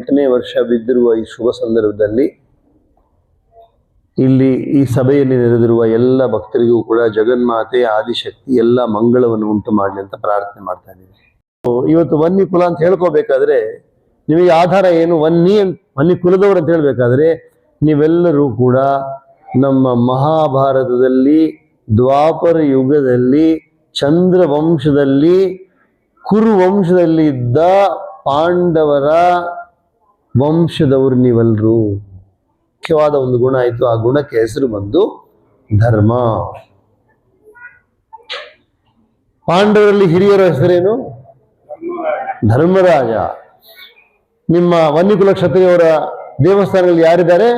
8ನೇ ವರ್ಷ ಬಿದ್ದಿರುವ ಈ ಶುಭ ಸಂದರ್ಭದಲ್ಲಿ ಇಲ್ಲಿ ಈ ಸಭೆಯಲ್ಲಿ ನೆರೆದಿರುವ ಎಲ್ಲ ಭಕ್ತರಿಗೂ ಕೂಡ ಜಗನ್ಮಾತೆ ಆದಿಶಕ್ತಿ ಎಲ್ಲ ಮಂಗಳವನ್ನು ಉಂಟು ಮಾಡಲಿ ಅಂತ ಪ್ರಾರ್ಥನೆ ಮಾಡ್ತಾ ಇದ್ದೀವಿ. ಇವತ್ತು ವನ್ನಿ ಕುಲ ಅಂತ ಹೇಳ್ಕೋಬೇಕಾದ್ರೆ ನಿಮಗೆ ಆಧಾರ ಏನು? ವನ್ನಿ ಕುಲದವರು ಅಂತ ಹೇಳ್ಬೇಕಾದ್ರೆ ನೀವೆಲ್ಲರೂ ಕೂಡ ನಮ್ಮ ಮಹಾಭಾರತದಲ್ಲಿ ದ್ವಾಪರ ಯುಗದಲ್ಲಿ ಚಂದ್ರವಂಶದಲ್ಲಿ ಕುರುವಂಶದಲ್ಲಿ ಇದ್ದ ಪಾಂಡವರ ವಂಶದವರು ನೀವೆಲ್ಲರೂ. ಮುಖ್ಯವಾದ ಒಂದು ಗುಣ ಆಯಿತು. ಆ ಗುಣಕ್ಕೆ ಹೆಸರು ಬಂದು ಧರ್ಮ. ಪಾಂಡವರಲ್ಲಿ ಹಿರಿಯರ ಹೆಸರೇನು? ಧರ್ಮರಾಜ. ನಿಮ್ಮ ವನ್ನಿಕುಲ ಕ್ಷತ್ರಿಯವರ ದೇವಸ್ಥಾನದಲ್ಲಿ ಯಾರಿದ್ದಾರೆ?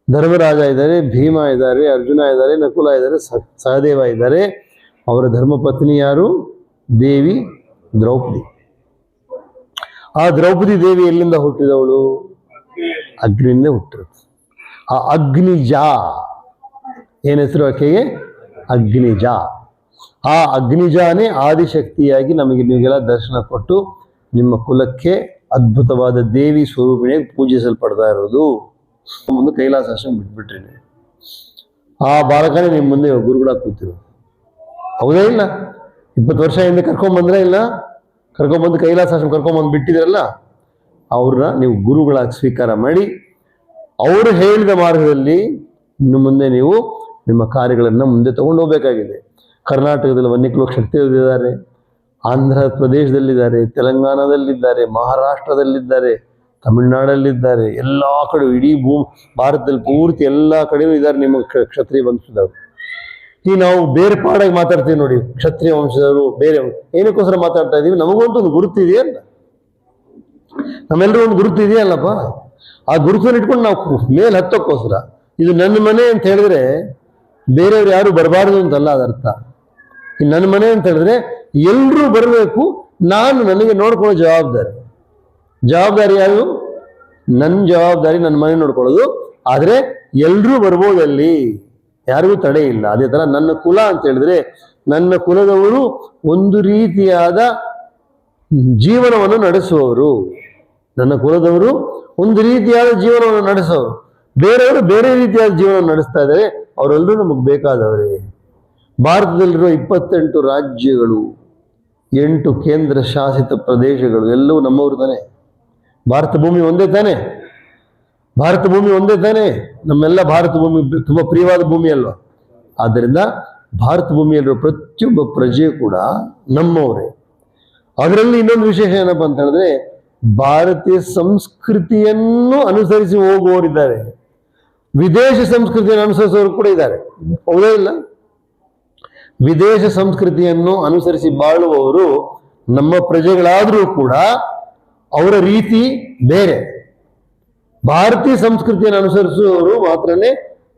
ಧರ್ಮರಾಜ ಇದ್ದಾರೆ, ಭೀಮ ಇದ್ದಾರೆ, ಅರ್ಜುನ ಇದ್ದಾರೆ, ನಕುಲ ಇದ್ದಾರೆ, ಸಹದೇವ ಇದ್ದಾರೆ. ಅವರ ಧರ್ಮಪತ್ನಿ ಯಾರು? ದೇವಿ ದ್ರೌಪದಿ. ಆ ದ್ರೌಪದಿ ದೇವಿ ಎಲ್ಲಿಂದ ಹುಟ್ಟಿದವಳು? ಅಗ್ನಿಯಿಂದ ಹುಟ್ಟಿರೋದು. ಆ ಅಗ್ನಿಜ ಏನ್ ಹೆಸರು ಆಕೆಗೆ? ಅಗ್ನಿಜ. ಆ ಅಗ್ನಿಜಾನೇ ಆದಿಶಕ್ತಿಯಾಗಿ ನಮಗೆ ನೀವೆಲ್ಲ ದರ್ಶನ ಕೊಟ್ಟು ನಿಮ್ಮ ಕುಲಕ್ಕೆ ಅದ್ಭುತವಾದ ದೇವಿ ಸ್ವರೂಪಿಣಿಯಾಗಿ ಪೂಜಿಸಲ್ಪಡ್ತಾ ಇರೋದು. ಮುಂದೆ ಕೈಲಾಸಾಶ್ರಮ ಬಿಟ್ಬಿಟ್ರಿ ನೀವು. ಆ ಬಾಲಕನೇ ನಿಮ್ಮ ಮುಂದೆ ಗುರುಗಳಾಗಿ ಕೂತಿರು. ಹೌದೇ ಇಲ್ಲ? 20 ವರ್ಷ ಹಿಂದೆ ಕರ್ಕೊಂಡ್ಬಂದ್ರೆ ಇಲ್ಲ? ಕರ್ಕೊಂಡ್ಬಂದು ಕೈಲಾಸಾಶ್ರಮ ಕರ್ಕೊಂಡ್ಬಂದು ಬಿಟ್ಟಿದ್ರಲ್ಲ, ಅವ್ರನ್ನ ನೀವು ಗುರುಗಳಾಗಿ ಸ್ವೀಕಾರ ಮಾಡಿ ಅವರು ಹೇಳಿದ ಮಾರ್ಗದಲ್ಲಿ ಇನ್ನು ಮುಂದೆ ನೀವು ನಿಮ್ಮ ಕಾರ್ಯಗಳನ್ನು ಮುಂದೆ ತಗೊಂಡು ಹೋಗ್ಬೇಕಾಗಿದೆ. ಕರ್ನಾಟಕದಲ್ಲಿ ವನ್ನಿಕುಲ ಕ್ಷತ್ರಿಯರಿದ್ದಾರೆ, ಆಂಧ್ರ ಪ್ರದೇಶದಲ್ಲಿದ್ದಾರೆ, ತೆಲಂಗಾಣದಲ್ಲಿದ್ದಾರೆ, ಮಹಾರಾಷ್ಟ್ರದಲ್ಲಿದ್ದಾರೆ, ತಮಿಳುನಾಡಲ್ಲಿದ್ದಾರೆ, ಎಲ್ಲ ಕಡೆ ಇಡೀ ಭಾರತದಲ್ಲಿ ಪೂರ್ತಿ ಎಲ್ಲ ಕಡೆಯೂ ಇದ್ದಾರೆ ನಿಮ್ಮ ಕ್ಷತ್ರಿಯ ವಂಶದವರು. ಈ ನಾವು ಬೇರೆ ಪಾಡಾಗಿ ಮಾತಾಡ್ತೀವಿ ನೋಡಿ, ಕ್ಷತ್ರಿಯ ವಂಶದವರು ಬೇರೆ. ಏನಕ್ಕೋಸ್ಕರ ಮಾತಾಡ್ತಾ ಇದೀವಿ? ನಮಗಂತೂ ಒಂದು ಗುರುತಿದೆಯಲ್ಲ, ನಮ್ಮೆಲ್ಲರೂ ಒಂದು ಗುರುತು ಇದೆಯಲ್ಲಪ್ಪ. ಆ ಗುರುತನ್ನು ಇಟ್ಕೊಂಡು ನಾವು ಮೇಲೆ ಹತ್ತೋಕ್ಕೋಸ್ಕರ. ಇದು ನನ್ನ ಮನೆ ಅಂತ ಹೇಳಿದ್ರೆ ಬೇರೆಯವ್ರು ಯಾರು ಬರಬಾರ್ದು ಅಂತಲ್ಲ ಅದರ್ಥ. ಇದು ನನ್ನ ಮನೆ ಅಂತ ಹೇಳಿದ್ರೆ ಎಲ್ಲರೂ ಬರಬೇಕು. ನನಗೆ ನೋಡ್ಕೊಳ್ಳೋ ಜವಾಬ್ದಾರಿ ಯಾರು? ನನ್ನ ಜವಾಬ್ದಾರಿ ನನ್ನ ಮನೆ ನೋಡ್ಕೊಳ್ಳೋದು. ಆದರೆ ಎಲ್ಲರೂ ಬರ್ಬೋದಲ್ಲಿ, ಯಾರಿಗೂ ತಡೆ ಇಲ್ಲ. ಅದೇ ತರ ನನ್ನ ಕುಲ ಅಂತ ಹೇಳಿದ್ರೆ ನನ್ನ ಕುಲದವರು ಒಂದು ರೀತಿಯಾದ ಜೀವನವನ್ನು ನಡೆಸುವವರು. ನನ್ನ ಕುಲದವರು ಒಂದು ರೀತಿಯಾದ ಜೀವನವನ್ನು ನಡೆಸೋರು. ಬೇರೆಯವರು ಬೇರೆ ರೀತಿಯಾದ ಜೀವನ ನಡೆಸ್ತಾ ಇದ್ದಾರೆ. ಅವರೆಲ್ಲರೂ ನಮಗೆ ಬೇಕಾದವರೇ. ಭಾರತದಲ್ಲಿರುವ 28 ರಾಜ್ಯಗಳು, 8 ಕೇಂದ್ರ ಶಾಸಿತ ಪ್ರದೇಶಗಳು ಎಲ್ಲವೂ ನಮ್ಮವರು ತಾನೆ. ಭಾರತ ಭೂಮಿ ಒಂದೇ ತಾನೆ. ನಮ್ಮೆಲ್ಲ ಭಾರತ ಭೂಮಿ ತುಂಬಾ ಪ್ರಿಯವಾದ ಭೂಮಿ ಅಲ್ವಾ? ಆದ್ದರಿಂದ ಭಾರತ ಭೂಮಿಯಲ್ಲಿರುವ ಪ್ರತಿಯೊಬ್ಬ ಪ್ರಜೆ ಕೂಡ ನಮ್ಮವರೇ. ಅದರಲ್ಲಿ ಇನ್ನೊಂದು ವಿಶೇಷ ಏನಪ್ಪಾ ಅಂತ ಹೇಳಿದ್ರೆ, ಭಾರತೀಯ ಸಂಸ್ಕೃತಿಯನ್ನು ಅನುಸರಿಸಿ ಹೋಗುವವರಿದ್ದಾರೆ, ವಿದೇಶ ಸಂಸ್ಕೃತಿಯನ್ನು ಅನುಸರಿಸುವವರು ಕೂಡ ಇದ್ದಾರೆ. ಹೌದೇ ಇಲ್ಲ? ವಿದೇಶ ಸಂಸ್ಕೃತಿಯನ್ನು ಅನುಸರಿಸಿ ಬಾಳುವವರು ನಮ್ಮ ಪ್ರಜೆಗಳಾದರೂ ಕೂಡ ಅವರ ರೀತಿ ಬೇರೆ. ಭಾರತೀಯ ಸಂಸ್ಕೃತಿಯನ್ನು ಅನುಸರಿಸುವವರು ಮಾತ್ರನೇ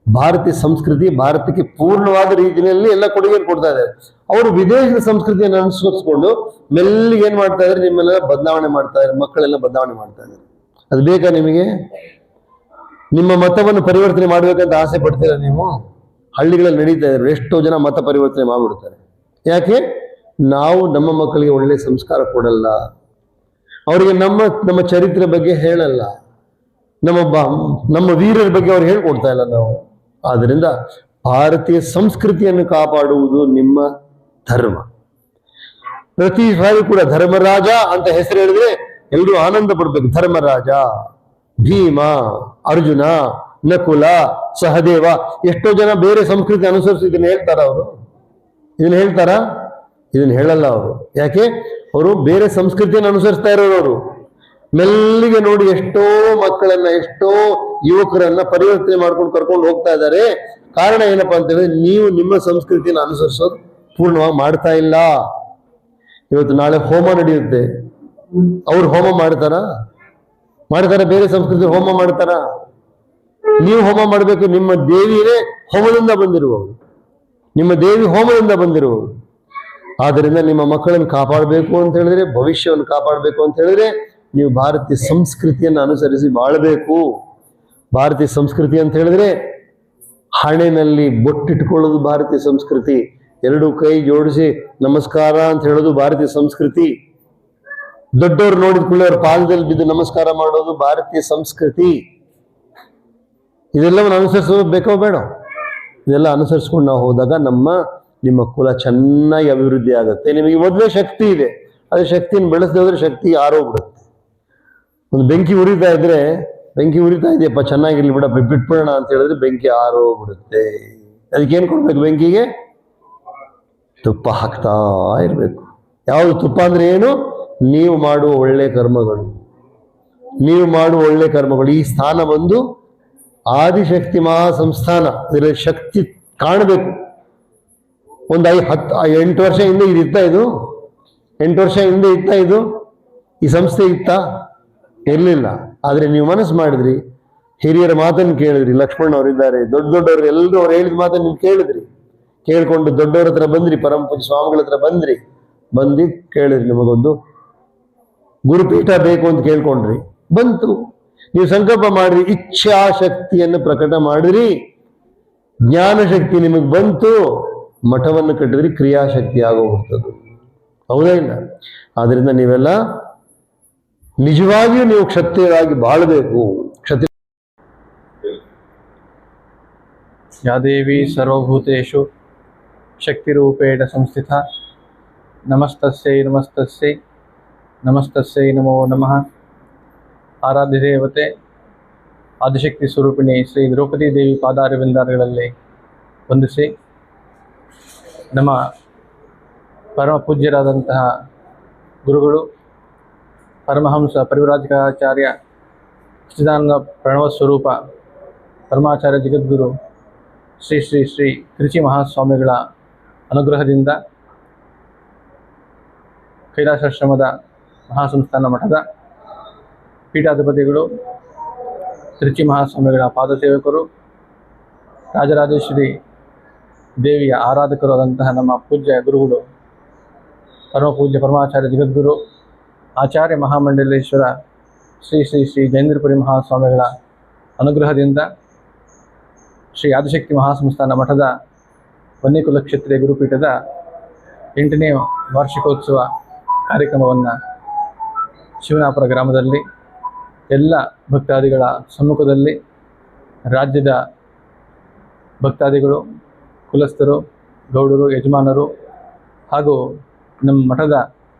ಭಾರತೀಯ ಸಂಸ್ಕೃತಿ, ಭಾರತಕ್ಕೆ ಪೂರ್ಣವಾದ ರೀತಿಯಲ್ಲಿ ಎಲ್ಲ ಕೊಡುಗೆಯನ್ನು ಕೊಡ್ತಾ ಇದ್ದಾರೆ. ಅವರು ವಿದೇಶದ ಸಂಸ್ಕೃತಿಯನ್ನು ಅನುಸರಿಸಿಕೊಂಡು ಮೆಲ್ಲಿಗೆ ಏನ್ ಮಾಡ್ತಾ ಇದ್ದಾರೆ? ನಿಮ್ಮೆಲ್ಲ ಬದಲಾವಣೆ ಮಾಡ್ತಾ ಇದ್ದಾರೆ, ಮಕ್ಕಳೆಲ್ಲ ಬದಲಾವಣೆ ಮಾಡ್ತಾ ಇದ್ದಾರೆ. ಅದು ಬೇಕಾ ನಿಮಗೆ? ನಿಮ್ಮ ಮತವನ್ನು ಪರಿವರ್ತನೆ ಮಾಡ್ಬೇಕಂತ ಆಸೆ ಪಡ್ತೀರಾ ನೀವು? ಹಳ್ಳಿಗಳಲ್ಲಿ ನಡೀತಾ ಇದ್ದಾರೆ, ಎಷ್ಟೋ ಜನ ಮತ ಪರಿವರ್ತನೆ ಮಾಡ್ಬಿಡ್ತಾರೆ. ಯಾಕೆ? ನಾವು ನಮ್ಮ ಮಕ್ಕಳಿಗೆ ಒಳ್ಳೆ ಸಂಸ್ಕಾರ ಕೊಡಲ್ಲ, ಅವರಿಗೆ ನಮ್ಮ ಚರಿತ್ರೆ ಬಗ್ಗೆ ಹೇಳಲ್ಲ, ನಮ್ಮ ವೀರರ ಬಗ್ಗೆ ಅವ್ರು ಹೇಳ್ಕೊಡ್ತಾ ಇಲ್ಲ ನಾವು. ಆದ್ದರಿಂದ ಭಾರತೀಯ ಸಂಸ್ಕೃತಿಯನ್ನು ಕಾಪಾಡುವುದು ನಿಮ್ಮ ಧರ್ಮ. ಪ್ರತಿ ಸಾರಿ ಕೂಡ ಧರ್ಮರಾಜ ಅಂತ ಹೆಸರು ಹೇಳಿದ್ರೆ ಎಲ್ಲರೂ ಆನಂದ ಪಡ್ಬೇಕು. ಧರ್ಮರಾಜ, ಭೀಮ, ಅರ್ಜುನ, ನಕುಲ, ಸಹದೇವ. ಎಷ್ಟೋ ಜನ ಬೇರೆ ಸಂಸ್ಕೃತಿ ಅನುಸರಿಸಿ ಇದನ್ನ ಹೇಳ್ತಾರ? ಅವರು ಇದನ್ನ ಹೇಳ್ತಾರ? ಇದನ್ನ ಹೇಳಲ್ಲ ಅವರು. ಯಾಕೆ? ಅವರು ಬೇರೆ ಸಂಸ್ಕೃತಿಯನ್ನು ಅನುಸರಿಸ್ತಾ ಇರೋರು. ಮೆಲ್ಲಿಗೆ ನೋಡಿ ಎಷ್ಟೋ ಮಕ್ಕಳನ್ನ, ಎಷ್ಟೋ ಯುವಕರನ್ನ ಪರಿವರ್ತನೆ ಮಾಡ್ಕೊಂಡು ಕರ್ಕೊಂಡು ಹೋಗ್ತಾ ಇದ್ದಾರೆ. ಕಾರಣ ಏನಪ್ಪಾ ಅಂತ ಹೇಳಿದ್ರೆ, ನೀವು ನಿಮ್ಮ ಸಂಸ್ಕೃತಿಯನ್ನು ಅನುಸರಿಸೋದು ಪೂರ್ಣವಾಗಿ ಮಾಡ್ತಾ ಇಲ್ಲ. ಇವತ್ತು ನಾಳೆ ಹೋಮ ನಡೆಯುತ್ತೆ, ಅವ್ರು ಹೋಮ ಮಾಡ್ತಾರ? ಬೇರೆ ಸಂಸ್ಕೃತಿ ಹೋಮ ಮಾಡ್ತಾರ? ನೀವು ಹೋಮ ಮಾಡಬೇಕು. ನಿಮ್ಮ ದೇವಿಯೇ ಹೋಮದಿಂದ ಬಂದಿರುವವರು, ನಿಮ್ಮ ದೇವಿ ಹೋಮದಿಂದ ಬಂದಿರುವವರು. ಆದ್ದರಿಂದ ನಿಮ್ಮ ಮಕ್ಕಳನ್ನು ಕಾಪಾಡಬೇಕು ಅಂತ ಹೇಳಿದ್ರೆ, ಭವಿಷ್ಯವನ್ನು ಕಾಪಾಡಬೇಕು ಅಂತ ಹೇಳಿದ್ರೆ ನೀವು ಭಾರತೀಯ ಸಂಸ್ಕೃತಿಯನ್ನು ಅನುಸರಿಸಿ ಬಾಳಬೇಕು. ಭಾರತೀಯ ಸಂಸ್ಕೃತಿ ಅಂತ ಹೇಳಿದ್ರೆ ಹಣೆನಲ್ಲಿ ಬೊಟ್ಟಿಟ್ಕೊಳ್ಳೋದು ಭಾರತೀಯ ಸಂಸ್ಕೃತಿ, 2 ಕೈ ಜೋಡಿಸಿ ನಮಸ್ಕಾರ ಅಂತ ಹೇಳೋದು ಭಾರತೀಯ ಸಂಸ್ಕೃತಿ. ದೊಡ್ಡವ್ರು ನೋಡಿದ ಕೂಡಲೇ ಅವ್ರ ಪಾದದಲ್ಲಿ ಬಿದ್ದು ನಮಸ್ಕಾರ ಮಾಡೋದು ಭಾರತೀಯ ಸಂಸ್ಕೃತಿ. ಇದೆಲ್ಲವನ್ನು ಅನುಸರಿಸೋದು ಬೇಕೋ ಬೇಡ? ಇದೆಲ್ಲ ಅನುಸರಿಸ್ಕೊಂಡು ನಾವು ಹೋದಾಗ ನಿಮ್ಮ ಕುಲ ಚೆನ್ನಾಗಿ ಅಭಿವೃದ್ಧಿ ಆಗುತ್ತೆ. ನಿಮಗೆ ಮೊದಲೇ ಶಕ್ತಿ ಇದೆ, ಅದೇ ಶಕ್ತಿಯನ್ನು ಬೆಳೆಸದೆ ಹೋದ್ರೆ ಶಕ್ತಿ ಆರೋಗ್ಬಿಡುತ್ತೆ. ಒಂದು ಬೆಂಕಿ ಉರಿತಾ ಇದ್ರೆ, ಬೆಂಕಿ ಉರಿತಾ ಇದೆಯಪ್ಪ ಚೆನ್ನಾಗಿರ್ಲಿ ಬಿಡ ಬಿಟ್ಬಿಡೋಣ ಅಂತ ಹೇಳಿದ್ರೆ ಬೆಂಕಿ ಆರೋಗ್ಬಿಡುತ್ತೆ. ಅದಕ್ಕೇನು ಕೊಡ್ಬೇಕು? ಬೆಂಕಿಗೆ ತುಪ್ಪ ಹಾಕ್ತಾ ಇರಬೇಕು. ಯಾವುದು ತುಪ್ಪ ಅಂದ್ರೆ ಏನು? ನೀವು ಮಾಡುವ ಒಳ್ಳೆ ಕರ್ಮಗಳು, ನೀವು ಮಾಡುವ ಒಳ್ಳೆ ಕರ್ಮಗಳು. ಈ ಸ್ಥಾನ ಬಂದು ಆದಿಶಕ್ತಿ ಮಹಾ ಸಂಸ್ಥಾನ. ಇದರ ಶಕ್ತಿ ಕಾಣಬೇಕು. ಒಂದು 8 ವರ್ಷ ಹಿಂದೆ ಇದಿತ್ತ? ಇದು 8 ವರ್ಷ ಹಿಂದೆ ಇತ್ತ? ಇದು ಈ ಸಂಸ್ಥೆ ಇತ್ತಾ? ಇರಲಿಲ್ಲ. ಆದರೆ ನೀವು ಮನಸ್ಸು ಮಾಡಿದ್ರಿ, ಹಿರಿಯರ ಮಾತನ್ನು ಕೇಳಿದ್ರಿ. ಲಕ್ಷ್ಮಣ್ ಅವರಿದ್ದಾರೆ, ದೊಡ್ಡವರು ಎಲ್ಲರೂ ಅವ್ರು ಹೇಳಿದ ಮಾತನ್ನು ನೀವು ಕೇಳಿದ್ರಿ. ಕೇಳ್ಕೊಂಡು ದೊಡ್ಡವ್ರ ಹತ್ರ ಬಂದ್ರಿ, ಪರಮ ಪೂಜ್ಯ ಸ್ವಾಮಿಗಳ ಹತ್ರ ಬಂದು ಕೇಳಿದ್ರಿ, ನಿಮಗೊಂದು ಗುರುಪೀಠ ಬೇಕು ಅಂತ ಕೇಳ್ಕೊಂಡ್ರಿ, ಬಂತು. ನೀವು ಸಂಕಲ್ಪ ಮಾಡ್ರಿ, ಇಚ್ಛಾಶಕ್ತಿಯನ್ನು ಪ್ರಕಟ ಮಾಡಿದ್ರಿ, ಜ್ಞಾನಶಕ್ತಿ ನಿಮಗೆ ಬಂತು, ಮಠವನ್ನು ಕಟ್ಟಿದ್ರಿ, ಕ್ರಿಯಾಶಕ್ತಿ ಆಗೋಗ್ತದೆ. ಹೌದಾ ಇಲ್ಲ? ಆದ್ರಿಂದ ನೀವೆಲ್ಲ ನಿಜವಾಗಿಯೂ ನೀವು ಕ್ಷತ್ರಿಯರಾಗಿ ಬಾಳಬೇಕು. ಕ್ಷತ್ರಿಯ ಯಾ ದೇವಿ ಸರ್ವಭೂತೇಷು ಶಕ್ತಿರೂಪೇಣ ಸಂಸ್ಥಿತ ನಮಸ್ತಸ್ಯೈ ನಮಸ್ತಸ್ಯೈ ನಮಸ್ತಸ್ಯೈ ನಮೋ ನಮಃ. ಆರಾಧ್ಯ ದೇವತೆ ಆದಿಶಕ್ತಿ ಸ್ವರೂಪಿಣಿ ಶ್ರೀ ದ್ರೌಪದಿ ದೇವಿ ಪಾದಾರವಿಂದಾರಗಳಲ್ಲಿ ವಂದಿಸಿ, ನಮ್ಮ ಪರಮ ಪೂಜ್ಯರಾದಂತಹ ಗುರುಗಳು ಪರಮಹಂಸ ಪರಿವ್ರಾಜಕಾಚಾರ್ಯ ಸಚ್ಚಿದಾನಂದ ಪ್ರಣವ ಸ್ವರೂಪ ಪರಮಾಚಾರ್ಯ ಜಗದ್ಗುರು ಶ್ರೀ ಶ್ರೀ ಶ್ರೀ ತಿರುಚಿ ಮಹಾಸ್ವಾಮಿಗಳ ಅನುಗ್ರಹದಿಂದ ಕೈಲಾಸಾಶ್ರಮದ ಮಹಾಸಂಸ್ಥಾನ ಮಠದ ಪೀಠಾಧಿಪತಿಗಳು, ತಿರುಚಿ ಮಹಾಸ್ವಾಮಿಗಳ ಪಾದಸೇವಕರು, ರಾಜರಾಜೇಶ್ವರಿ ದೇವಿಯ ಆರಾಧಕರು ಆದಂತಹ ನಮ್ಮ ಪೂಜ್ಯ ಗುರುಗಳು ಪರಮ ಪೂಜ್ಯ ಪರಮಾಚಾರ್ಯ ಜಗದ್ಗುರು ಆಚಾರ್ಯ ಮಹಾಮಂಡಲೇಶ್ವರ ಶ್ರೀ ಶ್ರೀ ಶ್ರೀ ಜೈನೇಂದ್ರಪುರಿ ಮಹಾಸ್ವಾಮಿಗಳ ಅನುಗ್ರಹದಿಂದ ಶ್ರೀ ಆದಿಶಕ್ತಿ ಮಹಾಸಂಸ್ಥಾನ ಮಠದ ವನ್ಯಕುಲ ಕ್ಷತ್ರಿಯ ಗುರುಪೀಠದ 8ನೇ ವಾರ್ಷಿಕೋತ್ಸವ ಕಾರ್ಯಕ್ರಮವನ್ನು ಶಿವನಾಪುರ ಗ್ರಾಮದಲ್ಲಿ ಎಲ್ಲ ಭಕ್ತಾದಿಗಳ ಸಮ್ಮುಖದಲ್ಲಿ ರಾಜ್ಯದ ಭಕ್ತಾದಿಗಳು, ಕುಲಸ್ಥರು, ಗೌಡರು, ಯಜಮಾನರು ಹಾಗೂ ನಮ್ಮ ಮಠದ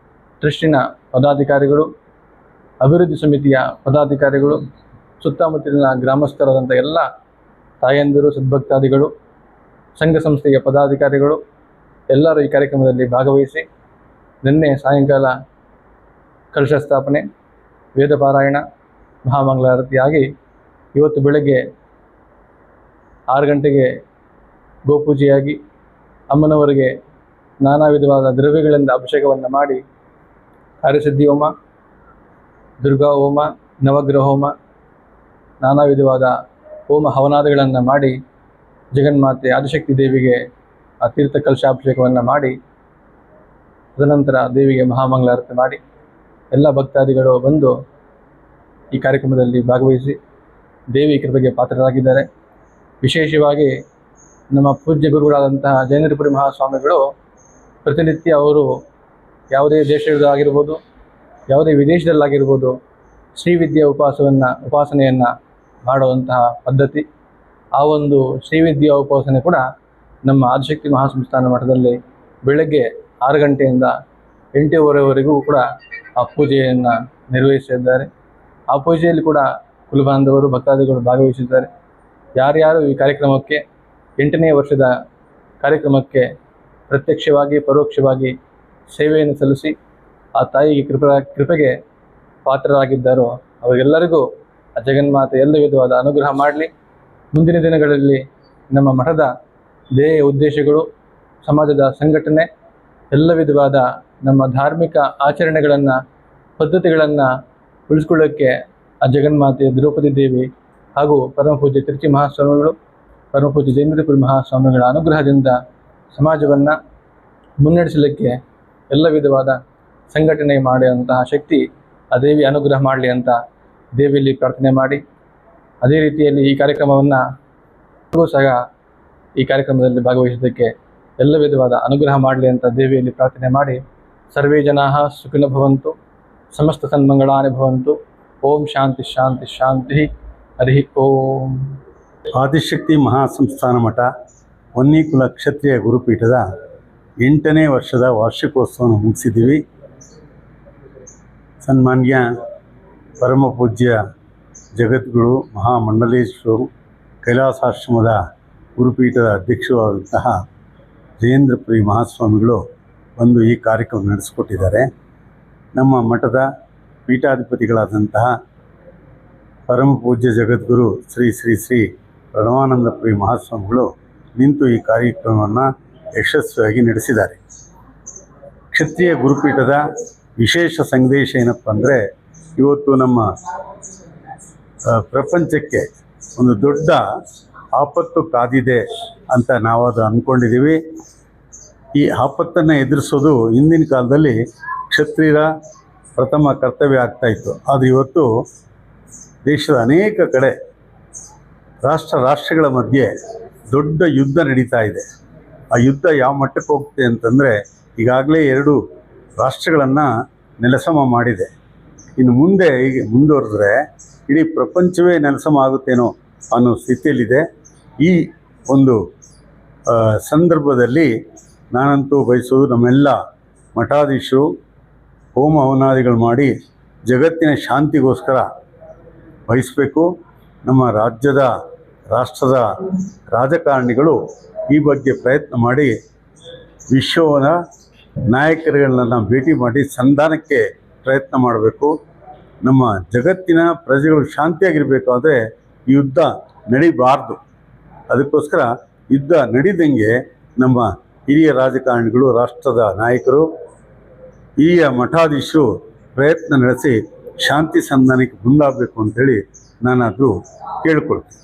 ಟ್ರಸ್ಟಿನ ಪದಾಧಿಕಾರಿಗಳು, ಅಭಿವೃದ್ಧಿ ಸಮಿತಿಯ ಪದಾಧಿಕಾರಿಗಳು, ಸುತ್ತಮುತ್ತಲಿನ ಗ್ರಾಮಸ್ಥರಾದಂಥ ಎಲ್ಲ ತಾಯಂದಿರು, ಸದ್ಭಕ್ತಾದಿಗಳು, ಸಂಘ ಸಂಸ್ಥೆಯ ಪದಾಧಿಕಾರಿಗಳು ಎಲ್ಲರೂ ಈ ಕಾರ್ಯಕ್ರಮದಲ್ಲಿ ಭಾಗವಹಿಸಿ ನಿನ್ನೆ ಸಾಯಂಕಾಲ ಕಲಶ ಸ್ಥಾಪನೆ, ವೇದ ಪಾರಾಯಣ, ಮಹಾಮಂಗಳಾರತಿಯಾಗಿ ಇವತ್ತು ಬೆಳಗ್ಗೆ 6 ಗಂಟೆಗೆ ಗೋಪೂಜೆಯಾಗಿ ಅಮ್ಮನವರಿಗೆ ನಾನಾ ವಿಧವಾದ ದ್ರವ್ಯಗಳಿಂದ ಅಭಿಷೇಕವನ್ನು ಮಾಡಿ ಕಾರ್ಯಸಿದ್ಧಿ ಹೋಮ, ದುರ್ಗಾ ಹೋಮ, ನವಗ್ರಹ ಹೋಮ, ನಾನಾ ವಿಧವಾದ ಹೋಮ ಹವನಾದಿಗಳನ್ನು ಮಾಡಿ ಜಗನ್ಮಾತೆ ಆದಿಶಕ್ತಿ ದೇವಿಗೆ ಆ ತೀರ್ಥ ಕಲಶಾಭಿಷೇಕವನ್ನು ಮಾಡಿ ತದನಂತರ ದೇವಿಗೆ ಮಹಾಮಂಗಳಾರತಿ ಮಾಡಿ ಎಲ್ಲ ಭಕ್ತಾದಿಗಳು ಬಂದು ಈ ಕಾರ್ಯಕ್ರಮದಲ್ಲಿ ಭಾಗವಹಿಸಿ ದೇವಿ ಕೃಪೆಗೆ ಪಾತ್ರರಾಗಿದ್ದಾರೆ. ವಿಶೇಷವಾಗಿ ನಮ್ಮ ಪೂಜ್ಯ ಗುರುಗಳಾದಂತಹ ಜೈನೇಂದ್ರಪುರಿ ಮಹಾಸ್ವಾಮಿಗಳು ಪ್ರತಿನಿತ್ಯ ಅವರು ಯಾವುದೇ ದೇಶದಾಗಿರ್ಬೋದು, ಯಾವುದೇ ವಿದೇಶದಲ್ಲಾಗಿರ್ಬೋದು ಶ್ರೀವಿದ್ಯಾ ಉಪಾಸನೆಯನ್ನು ಮಾಡುವಂತಹ ಪದ್ಧತಿ. ಆ ಒಂದು ಶ್ರೀವಿದ್ಯಾ ಉಪಾಸನೆ ಕೂಡ ನಮ್ಮ ಆದಿಶಕ್ತಿ ಮಹಾಸಂಸ್ಥಾನ ಮಠದಲ್ಲಿ ಬೆಳಗ್ಗೆ 6 ಗಂಟೆಯಿಂದ 8:15ವರೆಗೂ ಕೂಡ ಆ ಪೂಜೆಯನ್ನು ನಿರ್ವಹಿಸಿದ್ದಾರೆ. ಆ ಪೂಜೆಯಲ್ಲಿ ಕೂಡ ಕುಲಬಾಂಧವರು, ಭಕ್ತಾದಿಗಳು ಭಾಗವಹಿಸಿದ್ದಾರೆ. ಯಾರ್ಯಾರು ಈ ಕಾರ್ಯಕ್ರಮಕ್ಕೆ 8ನೇ ವರ್ಷದ ಕಾರ್ಯಕ್ರಮಕ್ಕೆ ಪ್ರತ್ಯಕ್ಷವಾಗಿ ಪರೋಕ್ಷವಾಗಿ ಸೇವೆಯನ್ನು ಸಲ್ಲಿಸಿ ಆ ತಾಯಿಗೆ ಕೃಪೆಗೆ ಪಾತ್ರರಾಗಿದ್ದಾರೋ ಅವರಿಗೆಲ್ಲರಿಗೂ ಆ ಜಗನ್ಮಾತೆ ಎಲ್ಲ ವಿಧವಾದ ಅನುಗ್ರಹ ಮಾಡಲಿ. ಮುಂದಿನ ದಿನಗಳಲ್ಲಿ ನಮ್ಮ ಮಠದ ಧ್ಯೇಯ ಉದ್ದೇಶಗಳು, ಸಮಾಜದ ಸಂಘಟನೆ, ಎಲ್ಲ ವಿಧವಾದ ನಮ್ಮ ಧಾರ್ಮಿಕ ಆಚರಣೆಗಳನ್ನು, ಪದ್ಧತಿಗಳನ್ನು ಉಳಿಸ್ಕೊಳ್ಳೋಕ್ಕೆ ಆ ಜಗನ್ಮಾತೆ ದ್ರೌಪದಿ ದೇವಿ ಹಾಗೂ ಪರಮಪೂಜ್ಯ ತಿರುಚಿ ಮಹಾಸ್ವಾಮಿಗಳು, ಪರಮಪೂಜ್ಯ ಜೈನೇಂದ್ರಪುರಿ ಮಹಾಸ್ವಾಮಿಗಳ ಅನುಗ್ರಹದಿಂದ ಸಮಾಜವನ್ನು ಮುನ್ನಡೆಸಲಿಕ್ಕೆ ಎಲ್ಲ ವಿಧವಾದ ಸಂಘಟನೆ ಮಾಡುವಂತಹ ಶಕ್ತಿ ಆ ದೇವಿ ಅನುಗ್ರಹ ಮಾಡಲಿ ಅಂತ ದೇವಿಯಲ್ಲಿ ಪ್ರಾರ್ಥನೆ ಮಾಡಿ, ಅದೇ ರೀತಿಯಲ್ಲಿ ಈ ಕಾರ್ಯಕ್ರಮವನ್ನು ಸಹ ಈ ಕಾರ್ಯಕ್ರಮದಲ್ಲಿ ಭಾಗವಹಿಸೋದಕ್ಕೆ ಎಲ್ಲ ವಿಧವಾದ ಅನುಗ್ರಹ ಮಾಡಲಿ ಅಂತ ದೇವಿಯಲ್ಲಿ ಪ್ರಾರ್ಥನೆ ಮಾಡಿ, ಸರ್ವೇ ಜನಾಃ ಸುಖಿನೋ ಭವಂತು, ಸಮಸ್ತ ಸನ್ಮಂಗಳಾನಿ ಭವಂತು. ಓಂ ಶಾಂತಿ ಶಾಂತಿ ಶಾಂತಿ. ಹರಿ ಓಂ. ಆದಿಶಕ್ತಿ ಮಹಾಸಂಸ್ಥಾನ ಮಠ ವನ್ನಿಕುಲ ಕ್ಷತ್ರಿಯ ಗುರುಪೀಠದ 8ನೇ ವರ್ಷದ ವಾರ್ಷಿಕೋತ್ಸವವನ್ನು ಮುಗಿಸಿದ್ದೀವಿ. ಸನ್ಮಾನ್ಯ ಪರಮ ಪೂಜ್ಯ ಜಗದ್ಗುರು ಮಹಾಮಂಡಲೇಶ್ವರರು ಕೈಲಾಸಾಶ್ರಮದ ಗುರುಪೀಠದ ಅಧ್ಯಕ್ಷರಾದಂತಹ ಜಯೇಂದ್ರಪುರಿ ಮಹಾಸ್ವಾಮಿಗಳು ಬಂದು ಈ ಕಾರ್ಯಕ್ರಮ ನಡೆಸಿಕೊಟ್ಟಿದ್ದಾರೆ. ನಮ್ಮ ಮಠದ ಪೀಠಾಧಿಪತಿಗಳಾದಂತಹ ಪರಮ ಪೂಜ್ಯ ಜಗದ್ಗುರು ಶ್ರೀ ಶ್ರೀ ಶ್ರೀ ಪ್ರಣವಾನಂದಪುರಿ ಮಹಾಸ್ವಾಮಿಗಳು ನಿಂತು ಈ ಕಾರ್ಯಕ್ರಮವನ್ನು ಯಶಸ್ವಿಯಾಗಿ ನಡೆಸಿದ್ದಾರೆ. ಕ್ಷತ್ರಿಯ ಗುರುಪೀಠದ ವಿಶೇಷ ಸಂದೇಶ ಏನಪ್ಪ ಅಂದರೆ, ಇವತ್ತು ನಮ್ಮ ಪ್ರಪಂಚಕ್ಕೆ ಒಂದು ದೊಡ್ಡ ಆಪತ್ತು ಕಾದಿದೆ ಅಂತ ನಾವು ಅದು ಅಂದ್ಕೊಂಡಿದ್ದೀವಿ. ಈ ಆಪತ್ತನ್ನು ಎದುರಿಸೋದು ಹಿಂದಿನ ಕಾಲದಲ್ಲಿ ಕ್ಷತ್ರಿಯರ ಪ್ರಥಮ ಕರ್ತವ್ಯ ಆಗ್ತಾಯಿತ್ತು. ಅದು ಇವತ್ತು ದೇಶದ ಅನೇಕ ಕಡೆ ರಾಷ್ಟ್ರಗಳ ಮಧ್ಯೆ ದೊಡ್ಡ ಯುದ್ಧ ನಡೀತಾ ಇದೆ. ಆ ಯುದ್ಧ ಯಾವ ಮಟ್ಟಕ್ಕೆ ಹೋಗುತ್ತೆ ಅಂತಂದರೆ, ಈಗಾಗಲೇ 2 ರಾಷ್ಟ್ರಗಳನ್ನು ನೆಲಸಮ ಮಾಡಿದೆ. ಇನ್ನು ಮುಂದೆ ಹೀಗೆ ಮುಂದುವರೆದ್ರೆ ಇಡೀ ಪ್ರಪಂಚವೇ ನೆಲಸಮ ಆಗುತ್ತೇನೋ ಅನ್ನೋ ಸ್ಥಿತಿಯಲ್ಲಿದೆ. ಈ ಒಂದು ಸಂದರ್ಭದಲ್ಲಿ ನಾನಂತೂ ಬಯಸೋದು, ನಮ್ಮೆಲ್ಲ ಮಠಾಧೀಶರು ಹೋಮ ಹವನಾದಿಗಳು ಮಾಡಿ ಜಗತ್ತಿನ ಶಾಂತಿಗೋಸ್ಕರ ಬಯಸಬೇಕು. ನಮ್ಮ ರಾಷ್ಟ್ರದ ರಾಜಕಾರಣಿಗಳು ಈ ಬಗ್ಗೆ ಪ್ರಯತ್ನ ಮಾಡಿ ವಿಶ್ವದ ನಾಯಕರುಗಳನ್ನ ಭೇಟಿ ಮಾಡಿ ಸಂಧಾನಕ್ಕೆ ಪ್ರಯತ್ನ ಮಾಡಬೇಕು. ನಮ್ಮ ಜಗತ್ತಿನ ಪ್ರಜೆಗಳು ಶಾಂತಿಯಾಗಿರಬೇಕಾದ್ರೆ ಈ ಯುದ್ಧ ನಡಿಬಾರ್ದು. ಅದಕ್ಕೋಸ್ಕರ ಯುದ್ಧ ನಡಿದಂಗೆ ನಮ್ಮ ಹಿರಿಯ ರಾಜಕಾರಣಿಗಳು, ರಾಷ್ಟ್ರದ ನಾಯಕರು, ಹಿರಿಯ ಮಠಾಧೀಶರು ಪ್ರಯತ್ನ ನಡೆಸಿ ಶಾಂತಿ ಸಂಧಾನಕ್ಕೆ ಮುಂದಾಗಬೇಕು ಅಂಥೇಳಿ ನಾನು ಅದು ಕೇಳಿಕೊಳ್ತೀನಿ.